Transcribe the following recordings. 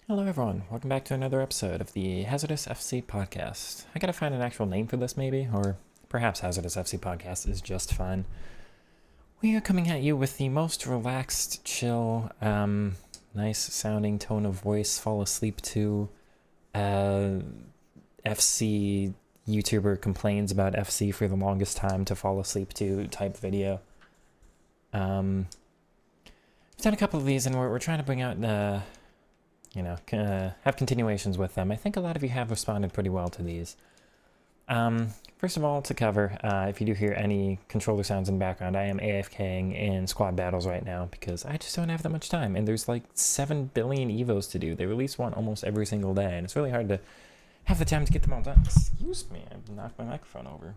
Hello everyone, welcome back to another episode of the Hazardous FC podcast. I gotta find an actual name for this maybe, or perhaps Hazardous FC podcast is just fine. We are coming at you with the most relaxed, chill, nice sounding tone of voice, fall asleep to, FC YouTuber complains about FC for the longest time to fall asleep to type video. We've done a couple of these and we're trying to bring out have continuations with them. I think a lot of you have responded pretty well to these. First of all, to cover, if you do hear any controller sounds in the background, I am AFKing in squad battles right now because I just don't have that much time, and there's like 7 billion evos to do. They release one almost every single day, and it's really hard to have the time to get them all done. Excuse me, I knocked my microphone over.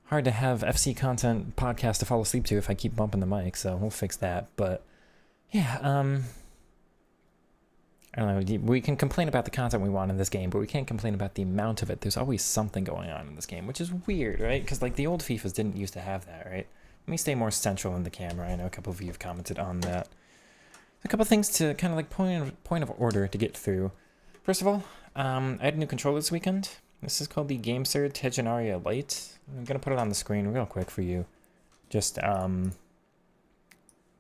Hard to have FC content podcast to fall asleep to if I keep bumping the mic, so we'll fix that. But yeah, I don't know, we can complain about the content we want in this game, but we can't complain about the amount of it. There's always something going on in this game, which is weird, right? Because like the old FIFAs didn't used to have that, right? Let me stay more central in the camera. I know a couple of you have commented on that. A couple of things to kind of like point of order to get through. First of all, I had a new controller this weekend. This is called the GameSir Tegenaria Lite. I'm going to put it on the screen real quick for you. Just,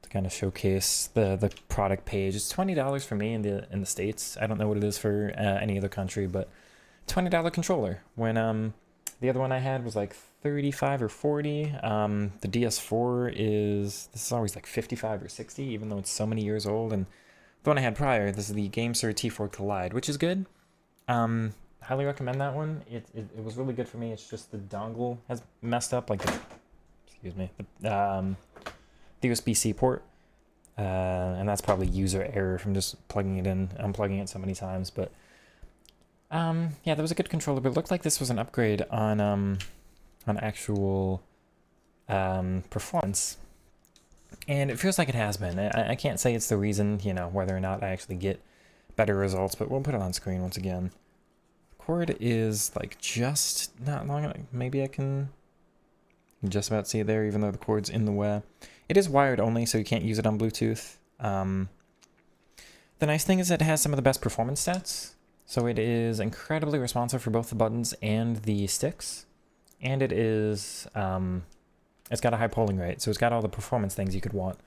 to kind of showcase the product page. It's $20 for me in the States. I don't know what it is for any other country, but $20 controller. When the other one I had was like 35 or 40. The DS4 this is always like 55 or 60, even though it's so many years old. And the one I had prior, this is the GameSir T4 Collide, which is good. Highly recommend that one. It was really good for me. It's just the dongle has messed up, like the USB-C port, and that's probably user error from just plugging it in, unplugging it so many times. But yeah, that was a good controller, but it looked like this was an upgrade on actual performance, and it feels like it has been. I can't say it's the reason, whether or not I actually get better results, but we'll put it on screen once again. The cord is like just not long enough. Maybe I can just about see it there, even though the cord's in the way. It is wired only, so you can't use it on Bluetooth. The nice thing is it has some of the best performance stats. So it is incredibly responsive for both the buttons and the sticks. And it is, it's got a high polling rate, so it's got all the performance things you could want.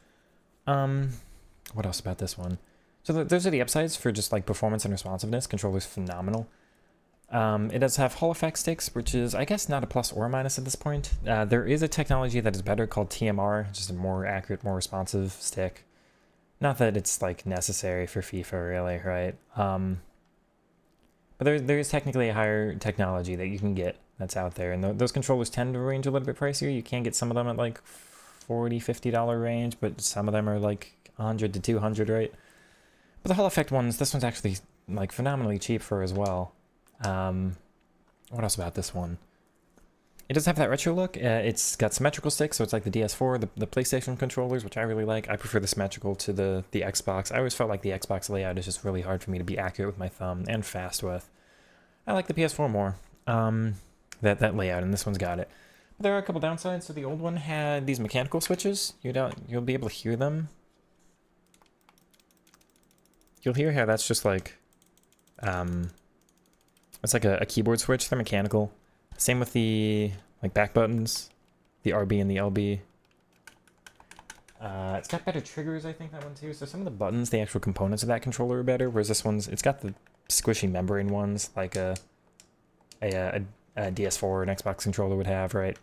What else about this one? So those are the upsides for just like performance and responsiveness. Controller's phenomenal. It does have Hall effect sticks, which is, I guess, not a plus or a minus at this point. There is a technology that is better called TMR, just a more accurate, more responsive stick. Not that it's, like, necessary for FIFA, really, right? But there is technically a higher technology that you can get that's out there, and those controllers tend to range a little bit pricier. You can get some of them at, like, $40, $50 range, but some of them are, like, 100 to 200, right? But the Hall effect ones, this one's actually, like, phenomenally cheap for as well. What else about this one? It does have that retro look. It's got symmetrical sticks, so it's like the DS4, the PlayStation controllers, which I really like. I prefer the symmetrical to the Xbox. I always felt like the Xbox layout is just really hard for me to be accurate with my thumb and fast with. I like the PS4 more. That layout, and this one's got it. But there are a couple downsides. So the old one had these mechanical switches. You'll be able to hear them. You'll hear how that's just like, it's like a keyboard switch. They're mechanical. Same with the back buttons, the RB and the LB. It's got better triggers, I think, that one too. So some of the buttons, the actual components of that controller are better, whereas this one's, it's got the squishy membrane ones like a DS4 or an Xbox controller would have, right?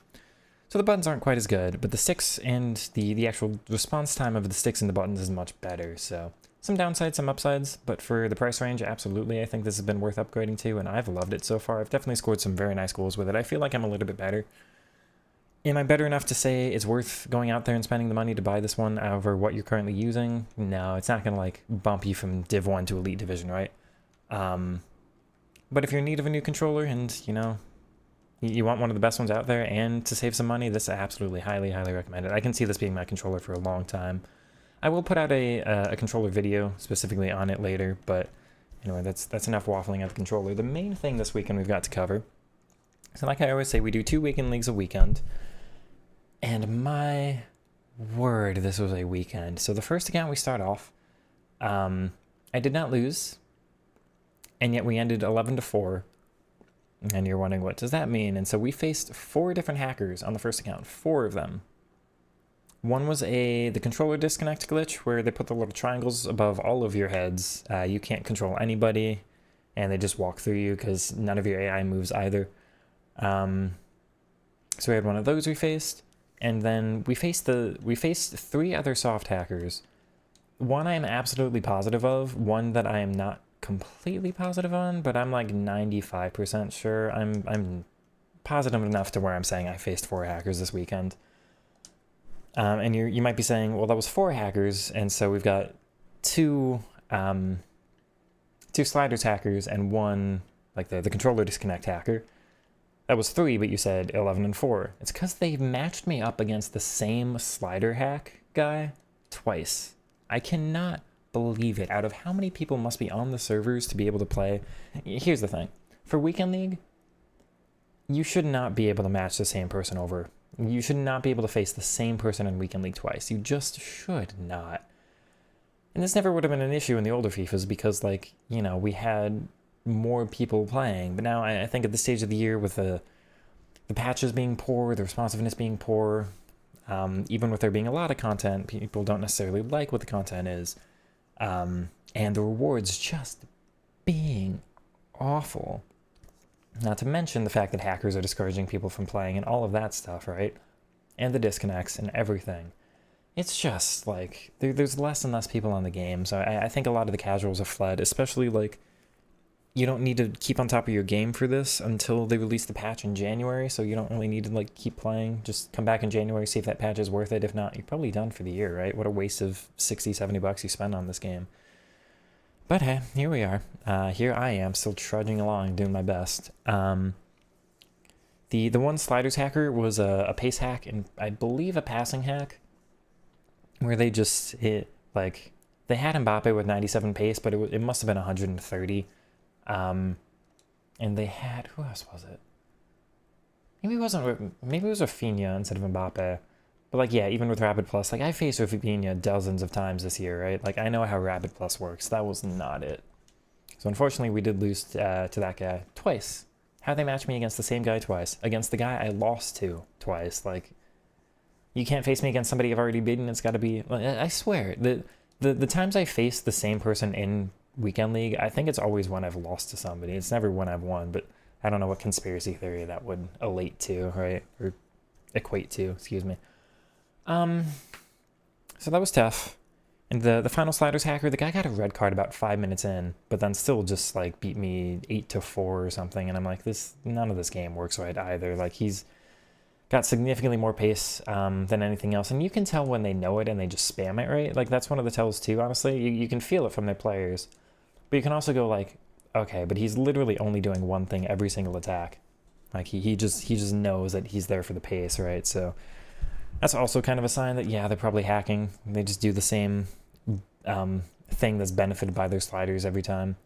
So the buttons aren't quite as good, but the sticks and the actual response time of the sticks and the buttons is much better, so some downsides, some upsides, but for the price range, absolutely, I think this has been worth upgrading to, and I've loved it so far. I've definitely scored some very nice goals with it. I feel like I'm a little bit better. Am I better enough to say it's worth going out there and spending the money to buy this one over what you're currently using? No, it's not going to, like, bump you from Div 1 to Elite Division, right? But if you're in need of a new controller and, you want one of the best ones out there and to save some money, this is absolutely highly, highly recommended. I can see this being my controller for a long time. I will put out a controller video specifically on it later, but anyway, that's enough waffling at the controller. The main thing this weekend we've got to cover, so like I always say, we do 2 weekend leagues a weekend, and my word, this was a weekend. So the first account we start off, I did not lose, and yet we ended 11-4. And you're wondering, what does that mean? And so we faced 4 different hackers on the first account, 4 of them. One was the controller disconnect glitch, where they put the little triangles above all of your heads. You can't control anybody, and they just walk through you because none of your AI moves either. So we had one of those we faced, and then we faced 3 other soft hackers. One I am absolutely positive of, one that I am not completely positive on, but I'm like 95% sure. I'm positive enough to where I'm saying I faced 4 hackers this weekend. And you might be saying, well, that was 4 hackers, and so we've got 2 sliders hackers and 1 like the controller disconnect hacker. That was 3, but you said 11-4. It's because they matched me up against the same slider hack guy twice. I cannot believe it. Out of how many people must be on the servers to be able to play? Here's the thing. For Weekend League, you should not be able to match the same person over. You should not be able to face the same person in Weekend League twice. You just should not. And this never would have been an issue in the older FIFAs because, like, you know, we had more people playing. But now I think at this stage of the year with the patches being poor, the responsiveness being poor, even with there being a lot of content, people don't necessarily like what the content is. And the rewards just being awful. Not to mention the fact that hackers are discouraging people from playing and all of that stuff, right? And the disconnects and everything. It's just like, there's less and less people on the game. So I think a lot of the casuals have fled, especially like, you don't need to keep on top of your game for this until they release the patch in January. So you don't really need to like keep playing. Just come back in January, see if that patch is worth it. If not, you're probably done for the year, right? What a waste of 60, 70 bucks you spend on this game. But hey, here we are. Here I am, still trudging along, doing my best. The one sliders hacker was a pace hack and I believe a passing hack, where they just hit, like, they had Mbappe with 97 pace, but it must have been 130. And they had, who else was it? Maybe it was Rafinha instead of Mbappe. But like, yeah, even with Rapid Plus, like I faced Rafinha dozens of times this year, right? Like I know how Rapid Plus works. That was not it. So unfortunately, we did lose to that guy twice. How'd they match me against the same guy twice? Against the guy I lost to twice. Like, you can't face me against somebody I've already beaten. It's got to be, I swear, the times I face the same person in Weekend League, I think it's always when I've lost to somebody. It's never when I've won, but I don't know what conspiracy theory that would elate to, right? Or equate to, excuse me. So that was tough. And the final sliders hacker, the guy got a red card about 5 minutes in, but then still just like beat me 8-4 or something. And I'm like, none of this game works right either. Like he's got significantly more pace than anything else. And you can tell when they know it and they just spam it, right? Like that's one of the tells too, honestly. You can feel it from their players. But you can also go like, okay, but he's literally only doing one thing every single attack. Like he just knows that he's there for the pace, right? So that's also kind of a sign that, yeah, they're probably hacking. They just do the same thing that's benefited by their sliders every time.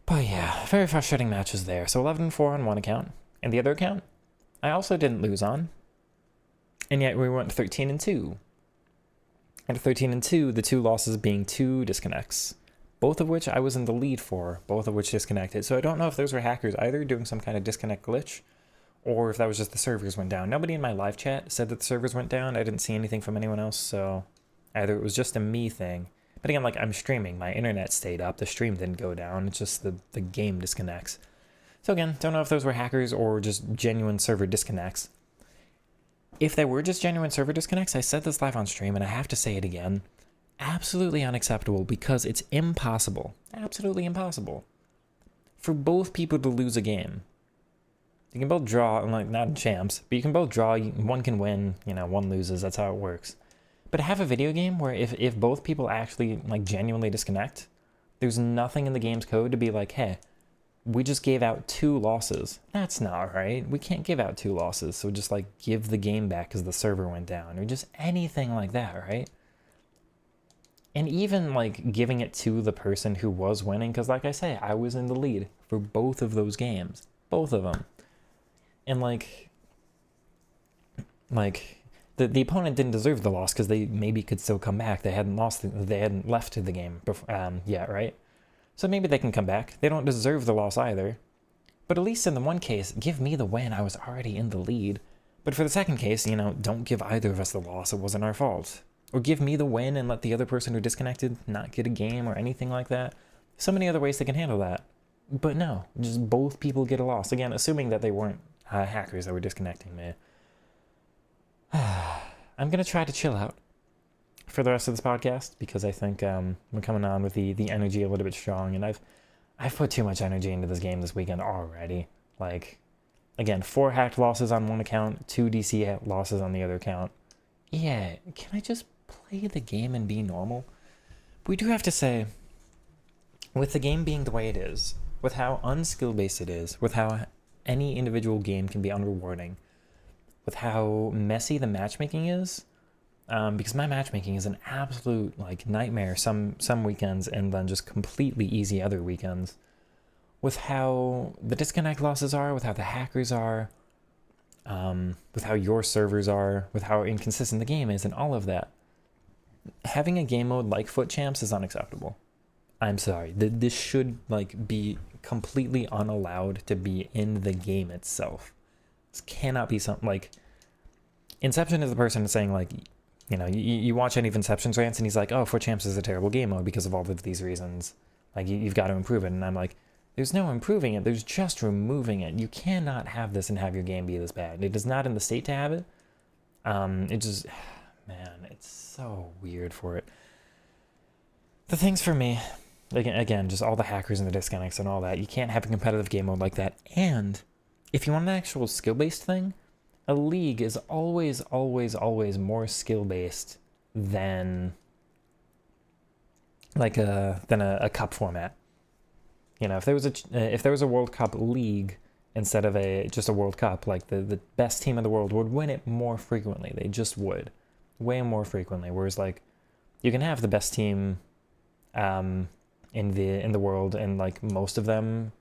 But yeah, very frustrating matches there. So 11-4 on one account. And the other account, I also didn't lose on. And yet we went 13-2. And 13-2, the 2 losses being 2 disconnects. Both of which I was in the lead for, both of which disconnected. So I don't know if those were hackers either doing some kind of disconnect glitch, or if that was just the servers went down. Nobody in my live chat said that the servers went down. I didn't see anything from anyone else, so either it was just a me thing. But again, like, I'm streaming. My internet stayed up. The stream didn't go down. It's just the game disconnects. So again, don't know if those were hackers or just genuine server disconnects. If they were just genuine server disconnects, I said this live on stream, and I have to say it again. Absolutely unacceptable, because it's impossible, absolutely impossible, for both people to lose a game. You can both draw, like not in champs, but you can both draw, one can win, you know, one loses, that's how it works. But to have a video game where if both people actually like genuinely disconnect, there's nothing in the game's code to be like, hey, we just gave out 2 losses. That's not right. We can't give out 2 losses, so just like give the game back because the server went down, or just anything like that, right? And even, like, giving it to the person who was winning, because, like I say, I was in the lead for both of those games. Both of them. And, like, the opponent didn't deserve the loss because they maybe could still come back. They hadn't they hadn't left the game yet, right? So maybe they can come back. They don't deserve the loss either. But at least in the one case, give me the win. I was already in the lead. But for the second case, don't give either of us the loss. It wasn't our fault. Or give me the win and let the other person who disconnected not get a game or anything like that. So many other ways they can handle that. But no, just both people get a loss. Again, assuming that they weren't hackers that were disconnecting me. I'm going to try to chill out for the rest of this podcast because I think we're coming on with the energy a little bit strong. And I've put too much energy into this game this weekend already. Like, again, 4 hacked losses on one account, 2 DC losses on the other account. Yeah, can I just play the game and be normal? We do have to say, with the game being the way it is, with how unskill-based it is, with how any individual game can be unrewarding, with how messy the matchmaking is, because my matchmaking is an absolute nightmare some weekends and then just completely easy other weekends, with how the disconnect losses are, with how the hackers are, with how your servers are, with how inconsistent the game is, and all of that. Having a game mode like Foot Champs is unacceptable. I'm sorry. This should be completely unallowed to be in the game itself. This cannot be something Inception is the person saying you watch any of Inception's rants and he's like, oh, Foot Champs is a terrible game mode because of all of these reasons. You've got to improve it. And I'm like, there's no improving it. There's just removing it. You cannot have this and have your game be this bad. It is not in the state to have it. It just, man, it's so weird for it. The things for me, again, just all the hackers and the disconnects and all that. You can't have a competitive game mode like that. And if you want an actual skill-based thing, a league is always, always, always more skill-based than a cup format. If there was a World Cup league instead of just a World Cup, the best team in the world would win it more frequently. They just would, way more frequently. Whereas you can have the best team in the world and most of them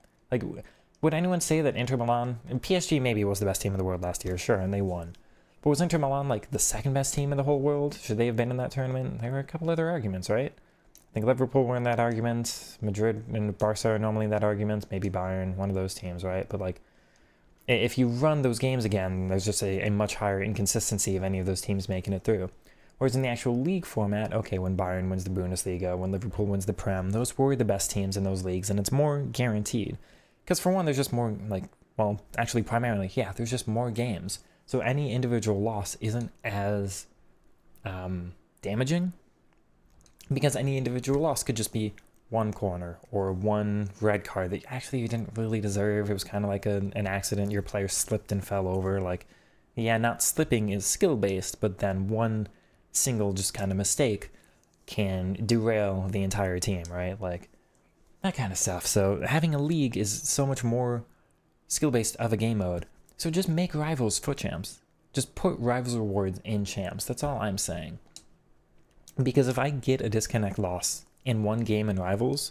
would anyone say that Inter Milan and PSG maybe was the best team in the world last year? Sure, and they won. But was Inter Milan the second best team in the whole world? Should they have been in that tournament? There were a couple other arguments, right? I think Liverpool were in that argument. Madrid and Barca are normally in that argument. Maybe Bayern, one of those teams, right? But if you run those games again, there's just a much higher inconsistency of any of those teams making it through. Whereas in the actual league format, okay, when Bayern wins the Bundesliga, when Liverpool wins the Prem, those were the best teams in those leagues, and it's more guaranteed. Because for one, there's just more, primarily, there's just more games. So any individual loss isn't as damaging, because any individual loss could just be one corner or one red card that actually you didn't really deserve. It was kind of like an accident. Your player slipped and fell over. Not slipping is skill-based, but then one single just kind of mistake can derail the entire team, right? That kind of stuff. So having a league is so much more skill-based of a game mode. So just make Rivals Foot Champs. Just put Rivals rewards in Champs. That's all I'm saying. Because if I get a disconnect loss in one game in Rivals,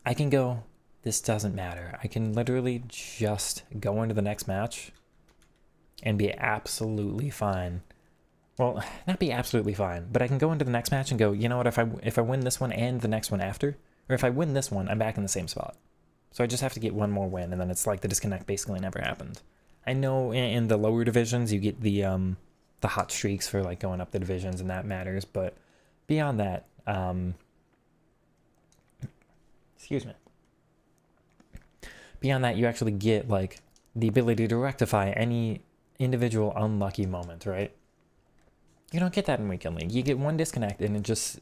I can go, this doesn't matter. I can literally just go into the next match and be absolutely fine. Well, not be absolutely fine, but I can go into the next match and go, you know what, if I win this one and the next one after, or if I win this one, I'm back in the same spot. So I just have to get one more win, and then it's the disconnect basically never happened. I know in the lower divisions, you get the hot streaks for going up the divisions, and that matters, but beyond that, excuse me. Beyond that, you actually get the ability to rectify any individual unlucky moment, right? You don't get that in Weekend League. You get one disconnect, and it just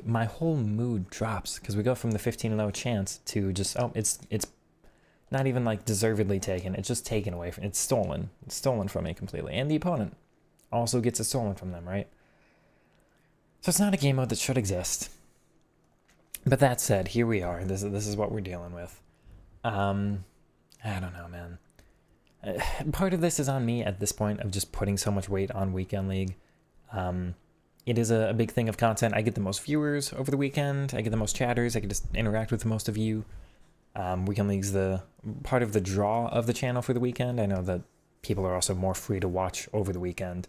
my whole mood drops because we go from the 15-0 chance to just it's not even deservedly taken. It's just taken away from. It's stolen. It's stolen from me completely, and the opponent also gets it stolen from them, right? So it's not a game mode that should exist. But that said, here we are. This is what we're dealing with. I don't know, man. Part of this is on me at this point of just putting so much weight on Weekend League. It is a big thing of content. I get the most viewers over the weekend. I get the most chatters. I can just interact with most of you. Weekend League's the part of the draw of the channel for the weekend. I know that people are also more free to watch over the weekend.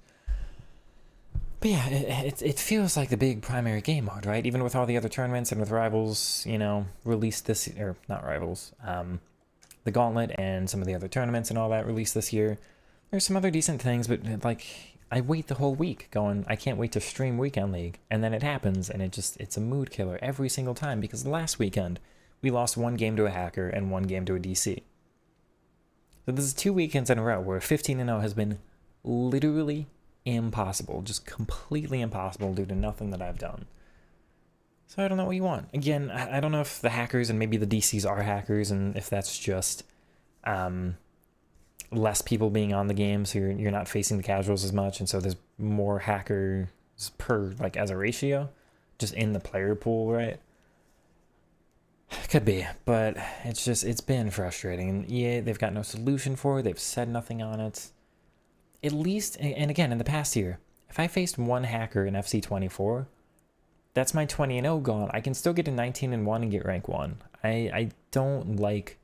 But yeah, it feels like the big primary game mode, right? Even with all the other tournaments and with Rivals, you know, released this, or not Rivals, the Gauntlet and some of the other tournaments and all that released this year. There's some other decent things, but like, I wait the whole week going, I can't wait to stream Weekend League. And then it happens, and it's a mood killer every single time, because last weekend, we lost 1 game to a hacker and 1 game to a DC. So this is 2 weekends in a row where 15-0 has been literally impossible, just completely impossible due to nothing that I've done. So I don't know what you want. Again, I don't know if the hackers and maybe the DCs are hackers, and if that's just less people being on the game, so you're not facing the casuals as much, and so there's more hackers per, like, as a ratio, just in the player pool, right? Could be, but it's been frustrating. And EA, they've got no solution for it. They've said nothing on it. At least, and again, in the past year, if I faced 1 hacker in FC24, that's my 20-0 gone. I can still get to 19-1 and get rank 1. I don't like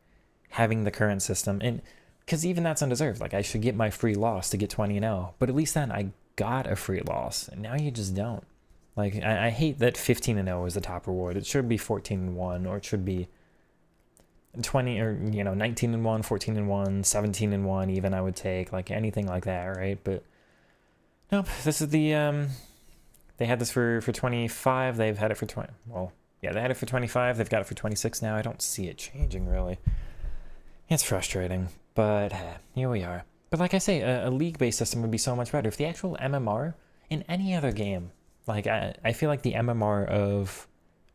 having the current system, and because even that's undeserved. Like, I should get my free loss to get 20-0, but at least then I got a free loss, and now you just don't. Like, I hate that 15-0 is the top reward. It should be 14-1, or it should be 20, or, you know, 19-1, 14-1, 17-1 even, I would take, like, anything like that, right? But nope, this is the they had this for 25, they've had it for 20, well, yeah, they had it for 25, they've got it for 26 now. I don't see it changing, really. It's frustrating, but here we are. But like I say, a league-based system would be so much better. If the actual MMR in any other game, like, I feel like the MMR of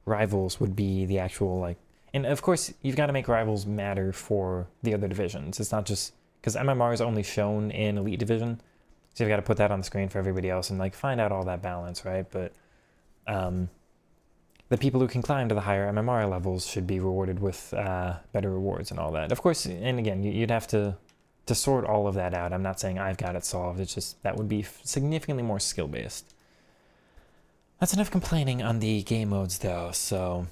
Rivals would be the actual, like, and of course, you've got to make Rivals matter for the other divisions. It's not just, because MMR is only shown in Elite Division, so you've got to put that on the screen for everybody else and, like, find out all that balance, right? But the people who can climb to the higher MMR levels should be rewarded with better rewards and all that. Of course, and again, you'd have to sort all of that out. I'm not saying I've got it solved. It's just that would be significantly more skill-based. That's enough complaining on the game modes, though. So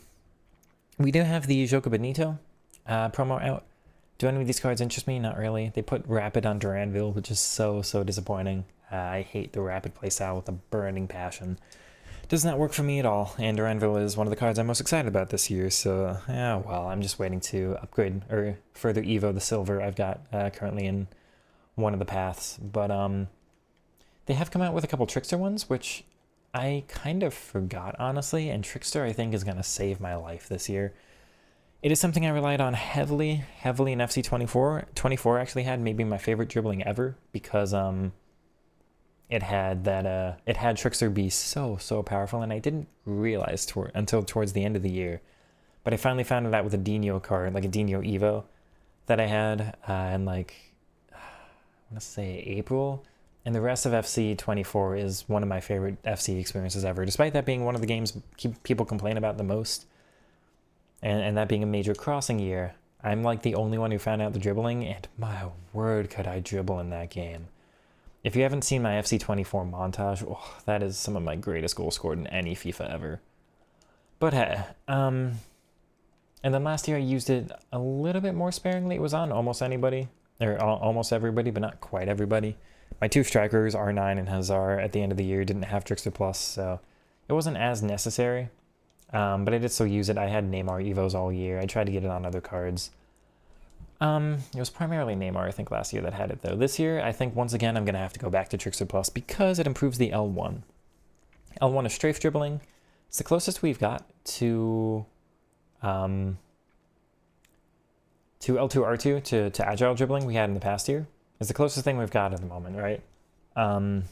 we do have the Jogo Benito promo out. Do any of these cards interest me? Not really. They put Rapid on Duranville, which is so disappointing. I hate the Rapid playstyle with a burning passion. Does not work for me at all, and Duranville is one of the cards I'm most excited about this year, so, yeah, well, I'm just waiting to upgrade, or further Evo the Silver I've got currently in one of the paths. But they have come out with a couple Trickster ones, which I kind of forgot, honestly, and Trickster, I think, is going to save my life this year. It is something I relied on heavily in FC24. 24 actually had maybe my favorite dribbling ever, because it had that it had Trickster be so powerful, and I didn't realize until towards the end of the year. But I finally found it out with a Dino card, like a Dino Evo that I had in, like, I want to say April. And the rest of FC24 is one of my favorite FC experiences ever, despite that being one of the games people complain about the most. And that being a major crossing year, I'm like the only one who found out the dribbling, and my word, could I dribble in that game. If you haven't seen my FC24 montage, oh, that is some of my greatest goals scored in any FIFA ever. But hey, and then last year I used it a little bit more sparingly. It was on almost anybody, or almost everybody, but not quite everybody. My 2 strikers, R9 and Hazard, at the end of the year didn't have Trickster Plus, so it wasn't as necessary. But I did still use it. I had Neymar Evos all year. I tried to get it on other cards. It was primarily Neymar, I think, last year that had it, though. This year, I think, once again, I'm going to have to go back to Trickster Plus because it improves the L1. L1 is strafe dribbling. It's the closest we've got to L2R2, to agile dribbling we had in the past year. It's the closest thing we've got at the moment, right? And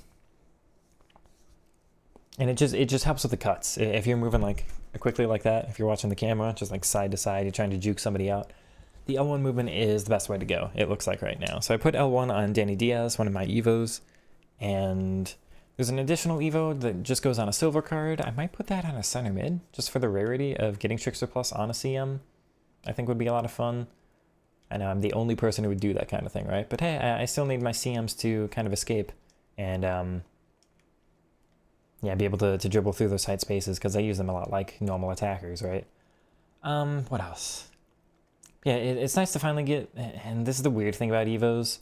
it just helps with the cuts. If you're moving like quickly like that, if you're watching the camera, just like side to side, you're trying to juke somebody out, the L1 movement is the best way to go, it looks like right now. So I put L1 on Danny Diaz, one of my Evos, and there's an additional Evo that just goes on a silver card. I might put that on a center mid, just for the rarity of getting Trickster Plus on a CM. I think would be a lot of fun. I know I'm the only person who would do that kind of thing, right? But hey, I still need my CMs to kind of escape and yeah, be able to dribble through those tight spaces, because I use them a lot like normal attackers, right? What else? Yeah, it's nice to finally get, and this is the weird thing about Evos.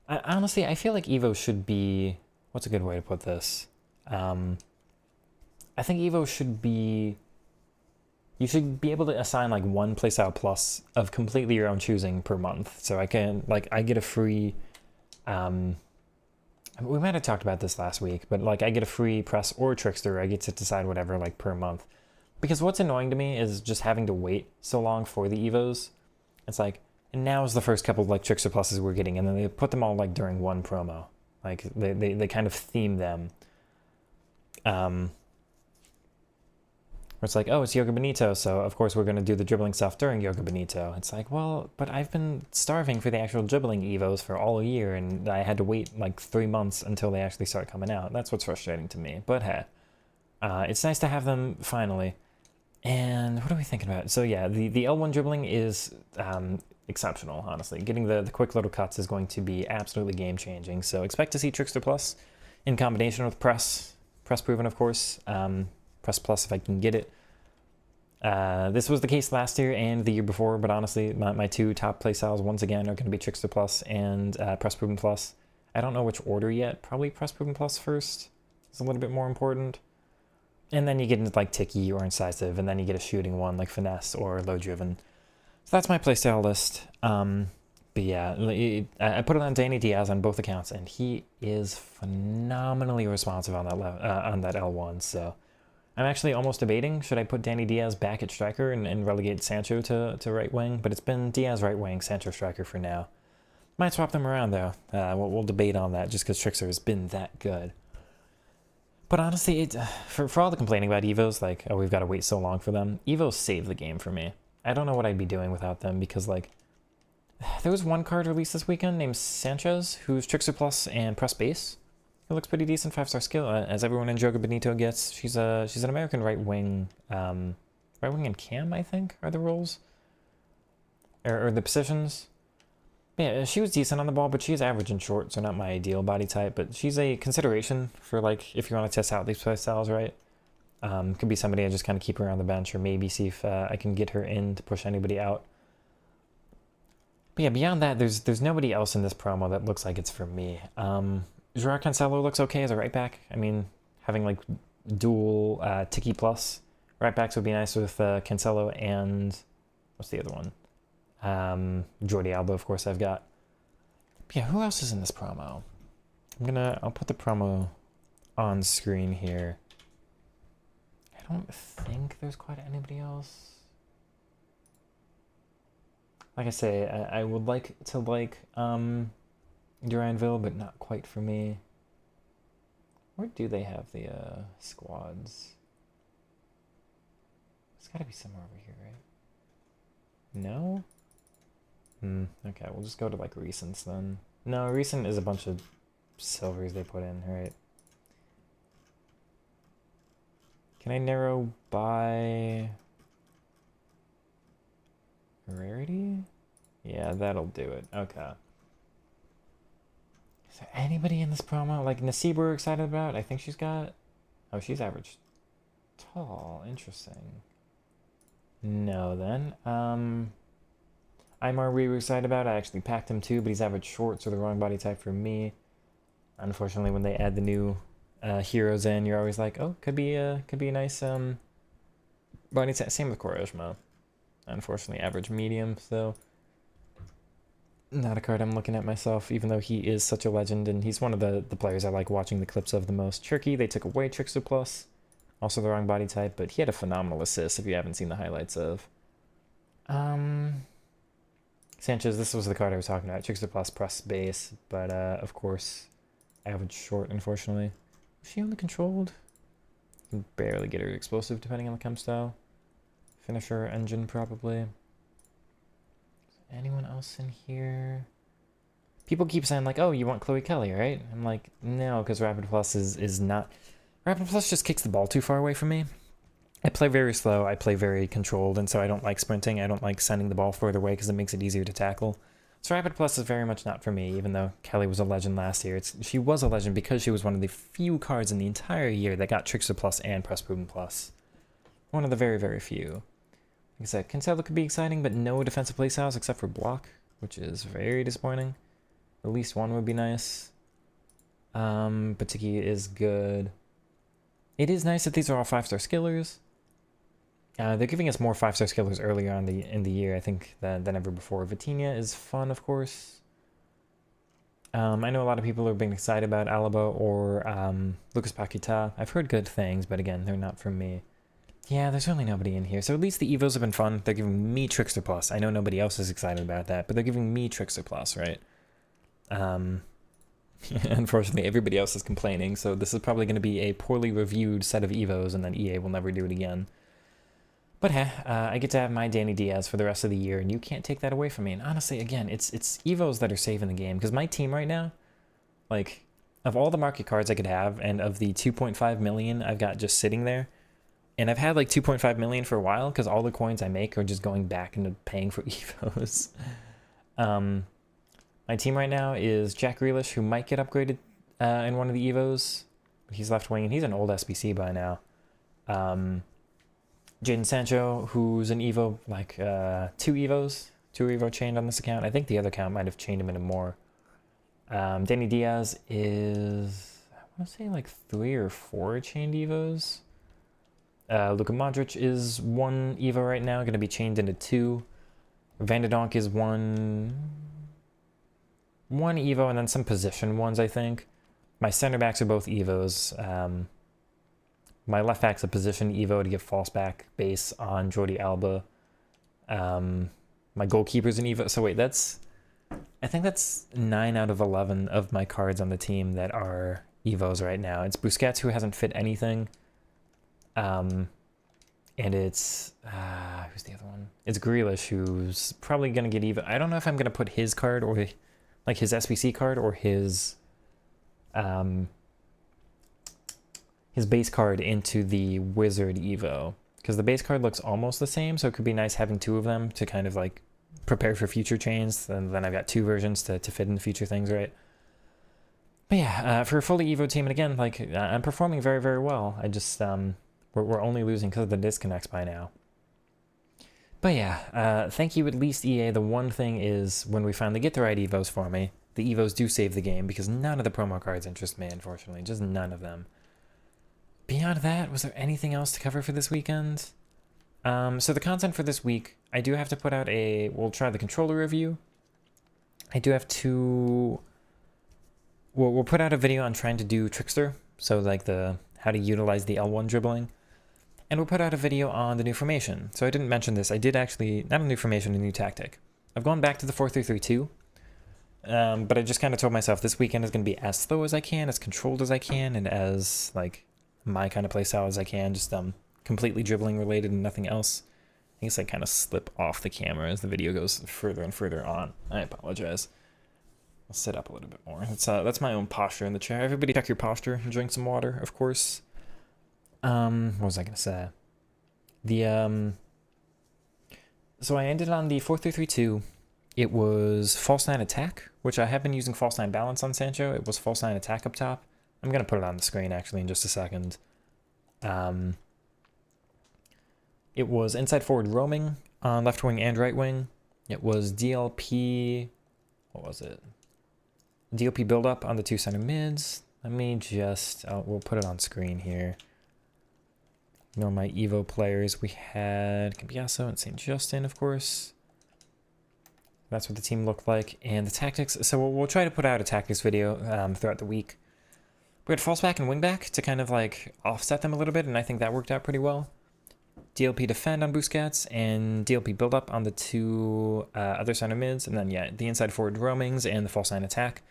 Honestly, I feel like Evos should be, what's a good way to put this? I think Evo should be... You should be able to assign like one playstyle plus of completely your own choosing per month. So I can, like, I get a free... we might have talked about this last week, but like I get a free press or trickster. I get to decide whatever like per month. Because what's annoying to me is just having to wait so long for the Evos. It's like, and now is the first couple of like trickster pluses we're getting, and then they put them all like during one promo. Like they kind of theme them. Where it's like, oh, it's Yoga Benito, so of course we're going to do the dribbling stuff during Yoga Benito. It's like, well, but I've been starving for the actual dribbling Evos for all year, and I had to wait like 3 months until they actually start coming out. That's what's frustrating to me. But hey, it's nice to have them finally. And what are we thinking about? So yeah, the L1 dribbling is exceptional, honestly. Getting the quick little cuts is going to be absolutely game-changing. So expect to see Trickster Plus in combination with Press. Press Proven, of course. Press Plus if I can get it. This was the case last year and the year before, but honestly, my two top playstyles, once again, are going to be Trickster Plus and Press Proven Plus. I don't know which order yet. Probably Press Proven Plus first. It's a little bit more important. And then you get into like Ticky or Incisive, and then you get a shooting one like Finesse or Low Driven. So that's my playstyle list. But yeah, I put it on Danny Diaz on both accounts, and he is phenomenally responsive on that L1. So I'm actually almost debating, should I put Danny Diaz back at striker and relegate Sancho to right wing? But it's been Diaz right wing, Sancho striker for now. Might swap them around though. We'll debate on that just because Trickster has been that good. But honestly, for all the complaining about Evos, like, oh, we've got to wait so long for them, Evos save the game for me. I don't know what I'd be doing without them because, like, there was one card released this weekend named Sanchez, who's Trickster Plus and Press Base. It looks pretty decent, 5-star skill, as everyone in Joga Benito gets. She's an American right wing and cam, I think, are the roles, or the positions. Yeah, she was decent on the ball, but she's average and short, so not my ideal body type. But she's a consideration for, like, if you want to test out these play styles, right? Could be somebody I just kind of keep her on the bench, or maybe see if I can get her in to push anybody out. But yeah, beyond that, there's nobody else in this promo that looks like it's for me. Joao Cancelo looks okay as a right back. I mean, having like dual Tiki Plus right backs would be nice with Cancelo and what's the other one? Jordi Alba, of course, I've got. But yeah, who else is in this promo? I'll put the promo on screen here. I don't think there's quite anybody else. Like I say, I would like to like Duranville, but not quite for me. Where do they have the squads? It's gotta be somewhere over here, right? No? Okay, we'll just go to like recents then. No, recent is a bunch of silvers they put in, right? Can I narrow by rarity? Yeah, that'll do it. Okay. Is there anybody in this promo? Like Nasiba we're excited about? I think she's got... Oh, she's average tall. Interesting. No, then. Aymar we were excited about. I actually packed him too, but he's average short, so the wrong body type for me. Unfortunately, when they add the new heroes in, you're always like, oh, could be a nice body type. Same with Quaresma. Unfortunately, average medium, so not a card I'm looking at myself, even though he is such a legend, and he's one of the players I like watching the clips of the most. Turkey, they took away Trickster Plus, also the wrong body type, but he had a phenomenal assist if you haven't seen the highlights of. Sanchez, this was the card I was talking about. Trickster Plus, Press Base, but of course, average short, unfortunately. Is she only controlled? You can barely get her explosive depending on the chem style. Finisher, engine, probably. Is there anyone else in here? People keep saying, like, oh, you want Chloe Kelly, right? I'm like, no, because Rapid Plus is not... Rapid Plus just kicks the ball too far away from me. I play very slow, I play very controlled, and so I don't like sprinting. I don't like sending the ball further away because it makes it easier to tackle. So Rapid Plus is very much not for me, even though Kelly was a legend last year. She was a legend because she was one of the few cards in the entire year that got Trickster Plus and Press Proven Plus. One of the very, very few. Like I said, Cancelo could be exciting, but no defensive playstyles except for block, which is very disappointing. At least one would be nice. Batiki is good. It is nice that these are all 5-star skillers. They're giving us more 5-star skillers earlier on in the year, I think, than ever before. Vitinha is fun, of course. I know a lot of people are being excited about Alaba or Lucas Paquetá. I've heard good things, but again, they're not from me. Yeah, there's really nobody in here. So at least the Evos have been fun. They're giving me Trickster Plus. I know nobody else is excited about that, but they're giving me Trickster Plus, right? Unfortunately, everybody else is complaining, so this is probably going to be a poorly reviewed set of Evos, and then EA will never do it again. But I get to have my Danny Diaz for the rest of the year, and you can't take that away from me. And honestly, again, it's Evos that are saving the game, because my team right now, like, of all the market cards I could have, and of the 2.5 million I've got just sitting there, and I've had like 2.5 million for a while, because all the coins I make are just going back into paying for Evos. My team right now is Jack Grealish, who might get upgraded in one of the Evos. He's left wing, and he's an old SBC by now. Jadon Sancho, who's an Evo, like 2 Evo chained on this account. I think the other account might have chained him into more. Danny Diaz is, I want to say like 3 or 4 chained Evos. Luka Modric is 1 Evo right now, going to be chained into 2. Van de Donk is one Evo and then some position ones, I think. My center backs are both Evos. My left back's a position Evo to get false back base on Jordi Alba. My goalkeeper's an Evo. So wait, I think that's 9 out of 11 of my cards on the team that are Evos right now. It's Busquets, who hasn't fit anything. And it's, who's the other one? It's Grealish, who's probably going to get Evo. I don't know if I'm going to put his card or like his SBC card or his base card into the Wizard Evo, because the base card looks almost the same, so it could be nice having 2 of them to kind of like prepare for future chains, and then I've got 2 versions to fit in future things, right? But yeah, for a fully Evo team, and again, like, I'm performing very, very well. I just, we're only losing because of the disconnects by now. But yeah, thank you at least, EA. The one thing is, when we finally get the right Evos for me, the Evos do save the game, because none of the promo cards interest me, unfortunately. Just none of them. Beyond that, was there anything else to cover for this weekend? So the content for this week, I do have to put out we'll try the controller review. I do have to, we'll put out a video on trying to do Trickster, so like how to utilize the L1 dribbling. And we'll put out a video on the new formation. So I didn't mention this, I did actually, not a new formation, a new tactic. I've gone back to the 4-3-3-2, but I just kind of told myself this weekend is going to be as slow as I can, as controlled as I can, and as like my kind of playstyle as I can, just completely dribbling related and nothing else. I guess I kind of slip off the camera as the video goes further and further on. I apologize. I'll sit up a little bit more. That's my own posture in the chair. Everybody check your posture and drink some water, of course. What was I gonna say? So I ended on the 4-3-3-2. It was false 9 attack, which I have been using false 9 balance on Sancho. It was false 9 attack up top. I'm going to put it on the screen, actually, in just a second. It was inside forward roaming on left wing and right wing. It was DLP... What was it? DLP build-up on the 2 center mids. Let me just... we'll put it on screen here. You know, my Evo players. We had Cambiasso and St. Justin, of course. That's what the team looked like. And the tactics... So we'll try to put out a tactics video throughout the week. We had false back and wing back to kind of like offset them a little bit, and I think that worked out pretty well. DLP defend on Busquets and DLP build up on the 2 other center mids, and then yeah, the inside forward roamings and the false 9 attack.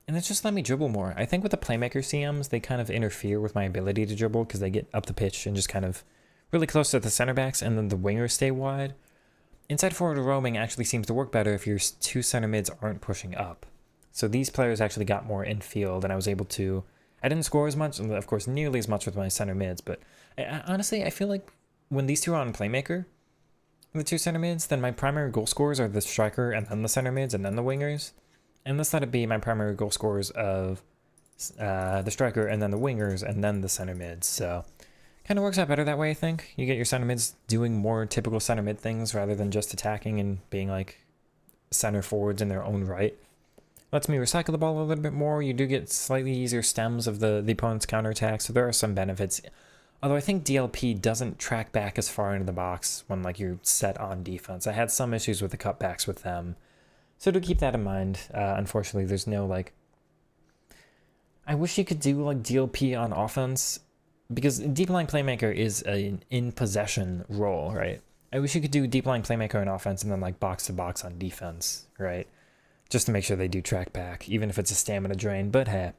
And it's just let me dribble more. I think with the playmaker CMs, they kind of interfere with my ability to dribble because they get up the pitch and just kind of really close to the center backs, and then the wingers stay wide. Inside forward roaming actually seems to work better if your 2 center mids aren't pushing up. So these players actually got more infield, and I was able to... I didn't score as much, of course, nearly as much with my center mids, but honestly, I feel like when these 2 are on playmaker, the 2 center mids, then my primary goal scorers are the striker and then the center mids and then the wingers. And let's let it be my primary goal scorers of the striker and then the wingers and then the center mids. So kind of works out better that way, I think. You get your center mids doing more typical center mid things rather than just attacking and being like center forwards in their own right. Lets me recycle the ball a little bit more. You do get slightly easier stems of the opponent's counterattack, so there are some benefits. Although I think DLP doesn't track back as far into the box when like you're set on defense. I had some issues with the cutbacks with them. So to keep that in mind, unfortunately, there's no like... I wish you could do like DLP on offense, because deep line playmaker is an in possession role, right? I wish you could do deep line playmaker on offense and then like box to box on defense, right? Just to make sure they do track back, even if it's a stamina drain. But hey,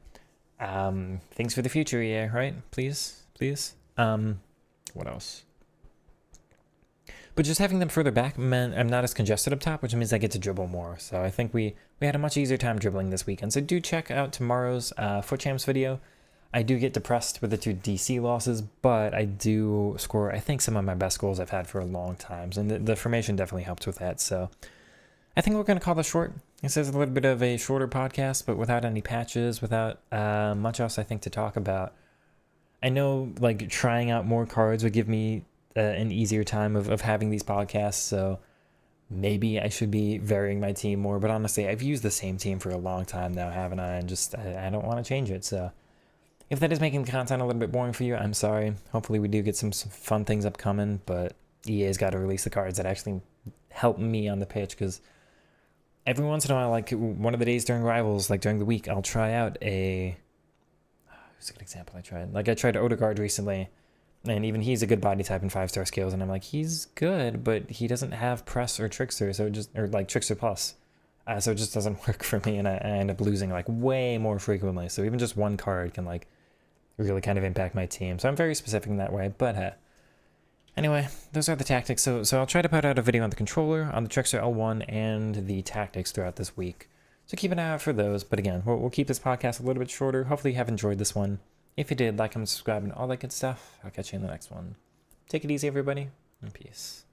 things for the future, yeah, right? Please, please. What else? But just having them further back meant I'm not as congested up top, which means I get to dribble more. So I think we had a much easier time dribbling this weekend. So do check out tomorrow's Foot Champs video. I do get depressed with the 2 DC losses, but I do score, I think, some of my best goals I've had for a long time. And the formation definitely helps with that. So I think we're going to call this short. This is a little bit of a shorter podcast, but without any patches, without much else, I think, to talk about. I know, like, trying out more cards would give me an easier time of having these podcasts, so maybe I should be varying my team more. But honestly, I've used the same team for a long time now, haven't I? And just, I don't want to change it, so... If that is making the content a little bit boring for you, I'm sorry. Hopefully we do get some fun things upcoming, but EA's got to release the cards that actually help me on the pitch, because every once in a while, like one of the days during Rivals, like during the week, I'll try out a... Who's a good example I tried? Like I tried Odegaard recently, and even he's a good body type and 5-star skills, and I'm like, he's good, but he doesn't have press or trickster, so it just, or like trickster plus. So it just doesn't work for me, and I end up losing like way more frequently. So even just one card can like really kind of impact my team. So I'm very specific in that way, but anyway, those are the tactics. So I'll try to put out a video on the controller, on the Trickster L1, and the tactics throughout this week. So keep an eye out for those. But again, we'll keep this podcast a little bit shorter. Hopefully you have enjoyed this one. If you did, like, comment, subscribe, and all that good stuff. I'll catch you in the next one. Take it easy, everybody, and peace.